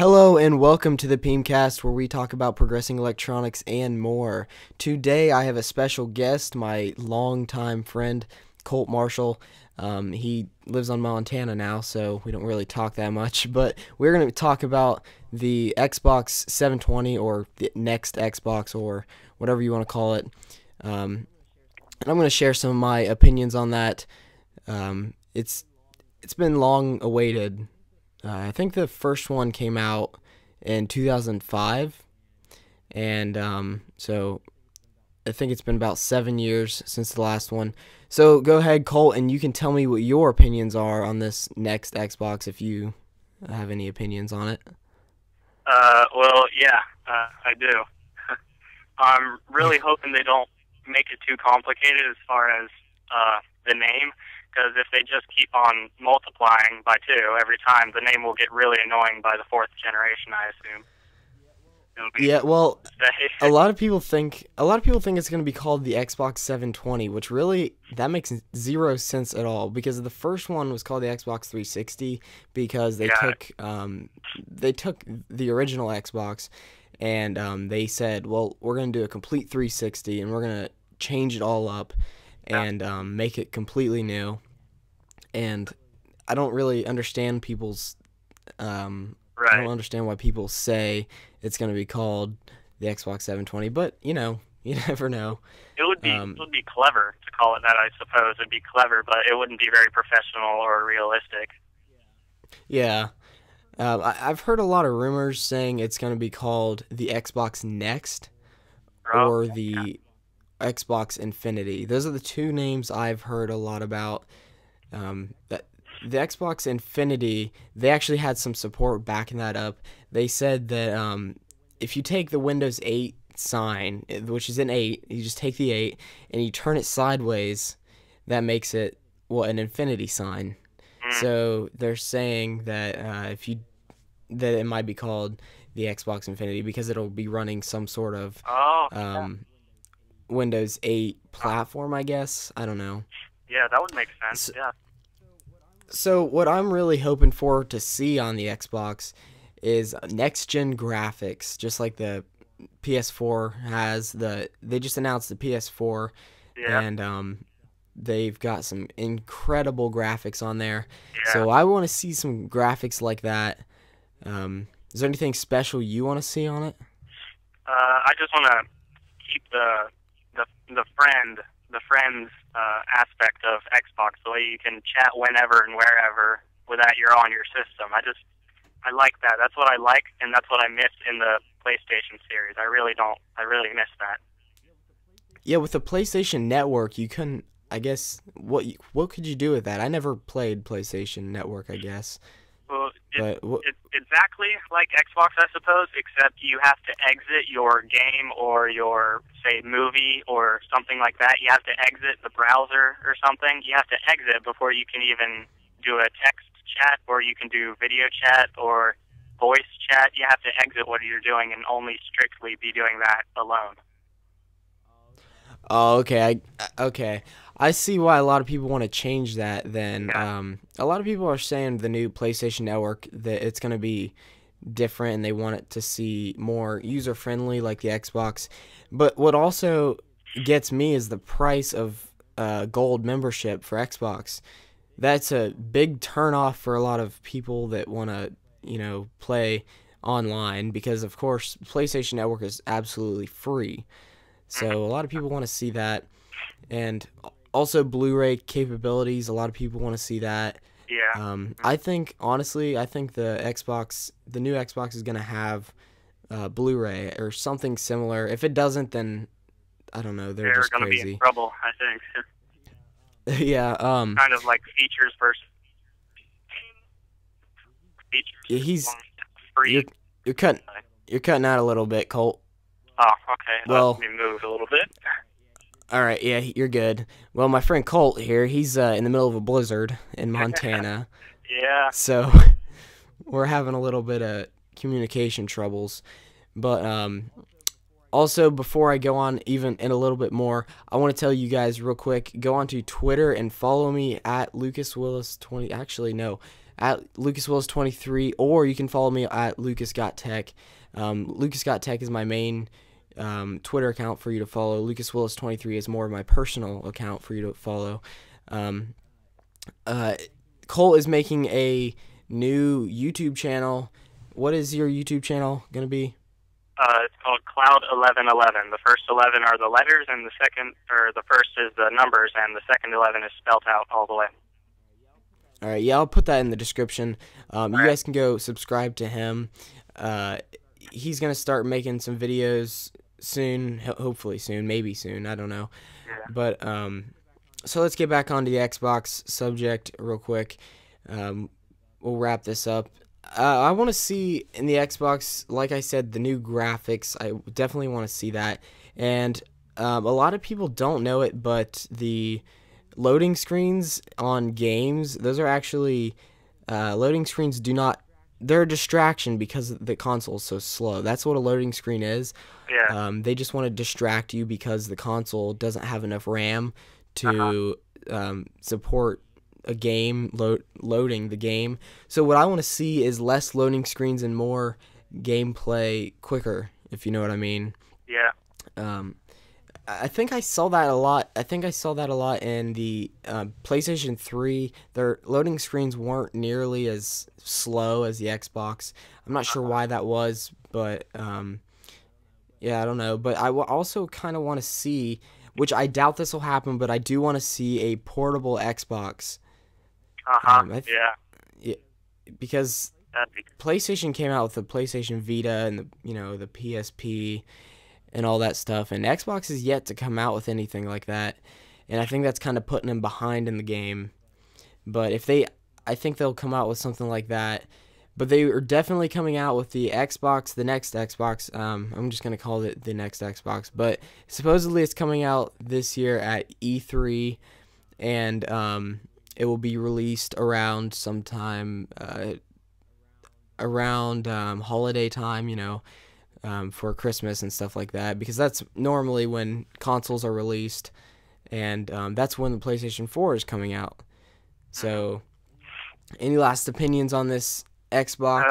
Hello and welcome to the PeamCast, where we talk about progressing electronics and more. Today I have a special guest, my longtime friend, Colt Marshall. He lives on Montana now, so we don't really talk that much, but we're going to talk about the Xbox 720 or the next Xbox or whatever you want to call it. And I'm going to share some of my opinions on that. It's been long awaited. I think the first one came out in 2005, and so I think it's been about 7 years since the last one. So go ahead, Colt, and you can tell me what your opinions are on this next Xbox, if you have any opinions on it. I do. I'm really hoping they don't make it too complicated as far as the name. Because if they just keep on multiplying by 2 every time, the name will get really annoying by the 4th generation, I assume. Yeah, well, a lot of people think it's going to be called the Xbox 720, which really that makes zero sense at all, because the first one was called the Xbox 360 because they took the original Xbox and they said, well, we're going to do a complete 360 and we're going to change it all up and make it completely new. And I don't really understand people's I don't understand why people say it's going to be called the Xbox 720, but you never know. It would be clever to call it that, I suppose. It'd be clever, but it wouldn't be very professional or realistic. Yeah. I've heard a lot of rumors saying it's going to be called the Xbox Next or the Xbox Infinity. Those are the 2 names I've heard a lot about. That the Xbox Infinity, they actually had some support backing that up. They said that if you take the Windows 8 sign, which is an 8, you just take the 8 and you turn it sideways, that makes it an infinity sign. So they're saying that that it might be called the Xbox Infinity because it'll be running some sort of Windows 8 platform, I guess. I don't know. Yeah, that would make sense. So what I'm really hoping for to see on the Xbox is next-gen graphics, just like the PS4 has. They just announced the PS4, and they've got some incredible graphics on there. Yeah. So I want to see some graphics like that. Is there anything special you want to see on it? I just want to keep the friends aspect of Xbox, the way you can chat whenever and wherever without you're on your system. I like that. That's what I like, and that's what I miss in the PlayStation series. I really miss that. Yeah, with the PlayStation Network, you couldn't. I guess what could you do with that? I never played PlayStation Network, I guess. Well, it's exactly like Xbox, I suppose, except you have to exit your game or your, say, movie or something like that. You have to exit the browser or something. You have to exit before you can even do a text chat, or you can do video chat or voice chat. You have to exit what you're doing and only strictly be doing that alone. Oh, okay. I see why a lot of people want to change that then. A lot of people are saying the new PlayStation Network, that it's going to be different and they want it to see more user-friendly like the Xbox. But what also gets me is the price of gold membership for Xbox. That's a big turn-off for a lot of people that want to, play online because, of course, PlayStation Network is absolutely free. So a lot of people want to see that. And also Blu-ray capabilities, a lot of people want to see that. Yeah. I think, honestly, the new Xbox is going to have Blu-ray or something similar. If it doesn't, then I don't know. They're just going to crazy. be in trouble, I think. Yeah. Kind of like features versus features. Yeah, free. You're cutting out a little bit, Colt. Oh, okay. Well, let me move a little bit. All right, yeah, you're good. Well, my friend Colt here, he's in the middle of a blizzard in Montana. Yeah. So we're having a little bit of communication troubles. But also, before I go on even in a little bit more, I want to tell you guys real quick, go onto Twitter and follow me at LucasWillis20. Actually, no. at LucasWillis23, or you can follow me at LucasGotTech. LucasGotTech is my main Twitter account for you to follow. LucasWillis23 is more of my personal account for you to follow. Colt is making a new YouTube channel. What is your YouTube channel going to be? It's called Cloud 1111. The first 11 are the letters, and the first is the numbers, and the second 11 is spelled out all the way. All right, yeah, I'll put that in the description. You guys can go subscribe to him. He's gonna start making some videos soon, hopefully soon, maybe soon. I don't know. Yeah. But so let's get back onto the Xbox subject real quick. We'll wrap this up. I want to see in the Xbox, like I said, the new graphics. I definitely want to see that. And a lot of people don't know it, but the loading screens on games, those are actually loading screens they're a distraction because the console is so slow. That's what a loading screen is. Yeah. They just want to distract you because the console doesn't have enough RAM to support a game loading the game. So what I want to see is less loading screens and more gameplay quicker, if you know what I mean. Yeah. I think I saw that a lot. I think I saw that a lot in the PlayStation 3. Their loading screens weren't nearly as slow as the Xbox. I'm not sure why that was, but yeah, I don't know. But I also kind of want to see, which I doubt this will happen, but I do want to see a portable Xbox. Yeah. Because PlayStation came out with the PlayStation Vita and the PSP and all that stuff, and Xbox is yet to come out with anything like that, and I think that's kind of putting them behind in the game. But I think they'll come out with something like that. But they are definitely coming out with the Xbox, the next Xbox. I'm just gonna call it the next Xbox, but supposedly it's coming out this year at E3, and it will be released around sometime around holiday time, for Christmas and stuff like that, because that's normally when consoles are released, and that's when the PlayStation 4 is coming out. So, any last opinions on this Xbox?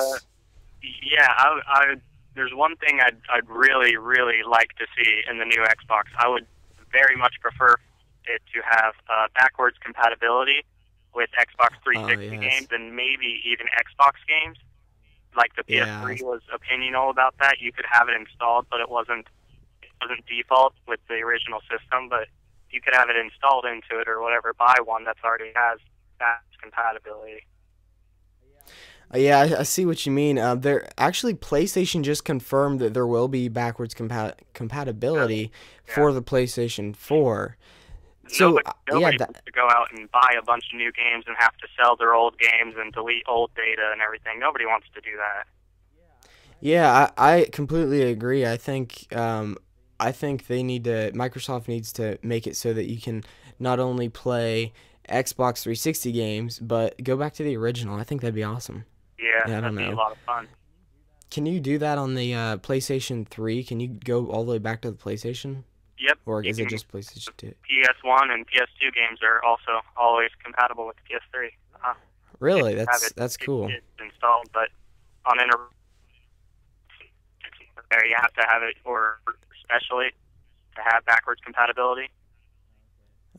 Yeah, there's one thing I'd really, really like to see in the new Xbox. I would very much prefer it to have backwards compatibility with Xbox 360 games and maybe even Xbox games. Like the PS3 was opinional about that. You could have it installed, but it wasn't default with the original system. But you could have it installed into it or whatever. Buy one that already has that compatibility. Yeah, I see what you mean. PlayStation just confirmed that there will be backwards compatibility for the PlayStation 4. So nobody wants to go out and buy a bunch of new games and have to sell their old games and delete old data and everything. Nobody wants to do that. Yeah, I completely agree. I think Microsoft needs to make it so that you can not only play Xbox 360 games, but go back to the original. I think that'd be awesome. Yeah, that'd be a lot of fun. Can you do that on the PlayStation 3? Can you go all the way back to the PlayStation? Yep. Or is it just PlayStation 2? PS1 and PS2 games are also always compatible with PS3. Really? That's cool. It's installed, but on there you have to have it, or especially to have backwards compatibility.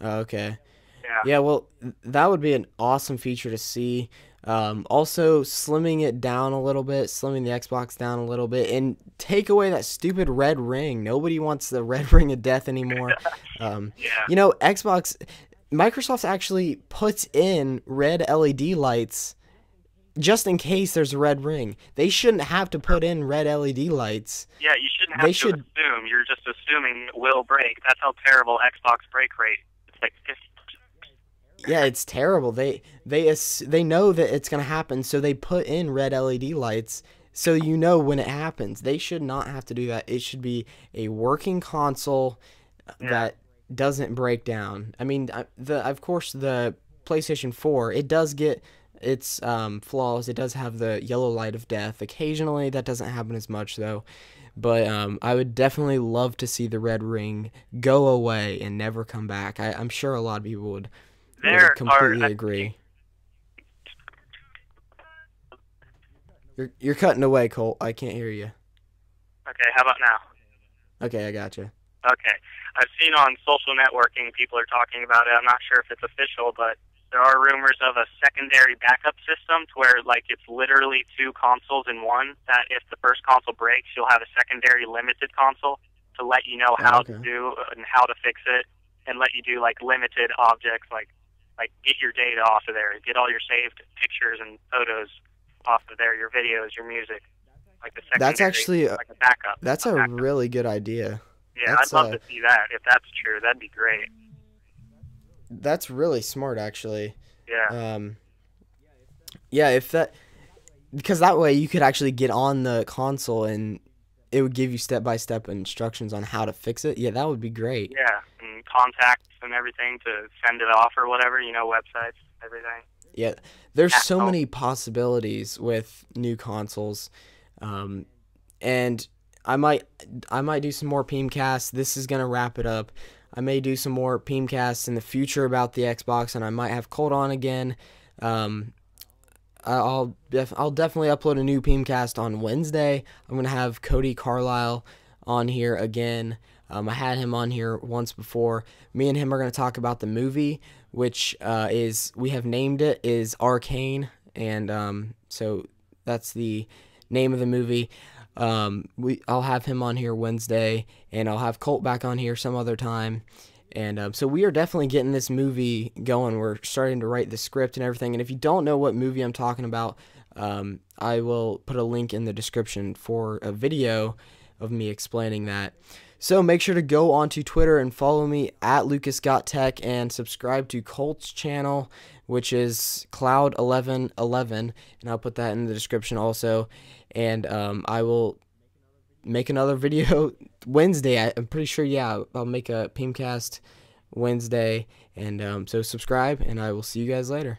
Oh, okay. Yeah. Yeah, well, that would be an awesome feature to see. Also, slimming it down a little bit, slimming the Xbox down a little bit, and take away that stupid red ring. Nobody wants the red ring of death anymore. Microsoft actually puts in red LED lights just in case there's a red ring. They shouldn't have to put in red LED lights. Yeah, you shouldn't have to assume. You're just assuming it will break. That's how terrible Xbox break rate. It's like 50%. Yeah, it's terrible. They know that it's gonna happen, so they put in red LED lights, so you know when it happens. They should not have to do that. It should be a working console that doesn't break down. I mean, of course, the PlayStation 4, it does get its flaws. It does have the yellow light of death. Occasionally, that doesn't happen as much though. But I would definitely love to see the red ring go away and never come back. I'm sure a lot of people would completely agree. You're cutting away, Colt. I can't hear you. Okay, how about now? Okay, I got you. Okay. I've seen on social networking people are talking about it. I'm not sure if it's official, but there are rumors of a secondary backup system to where, like, it's literally two consoles in one, that if the first console breaks, you'll have a secondary limited console to let you know how to do and how to fix it, and let you do, like, limited objects, like get your data off of there, get all your saved pictures and photos off of there, your videos, your music, like the secondary, That's actually like a backup. That's a really good idea. Yeah, I'd love to see that. If that's true, that'd be great. That's really smart, actually. Yeah. Yeah, if that, because that way you could actually get on the console and it would give you step-by-step instructions on how to fix it. Yeah, that would be great. Yeah, and contacts and everything to send it off or whatever, websites, everything. Yeah, there's so many possibilities with new consoles, and I might do some more PeamCasts. This is gonna wrap it up. I may do some more PeamCasts in the future about the Xbox, and I might have Colt on again. I'll definitely upload a new PeamCast on Wednesday. I'm gonna have Cody Carlisle on here again. I had him on here once before. Me and him are gonna talk about the movie, which we have named it is Arcane, and so that's the name of the movie. I'll have him on here Wednesday, and I'll have Colt back on here some other time. And so we are definitely getting this movie going. We're starting to write the script and everything. And if you don't know what movie I'm talking about, I will put a link in the description for a video of me explaining that. So make sure to go onto Twitter and follow me at LucasGotTech, and subscribe to Colt's channel, which is Cloud1111, and I'll put that in the description also. And I will make another video Wednesday. I'm pretty sure, yeah, I'll make a PeamCast Wednesday. And so subscribe, and I will see you guys later.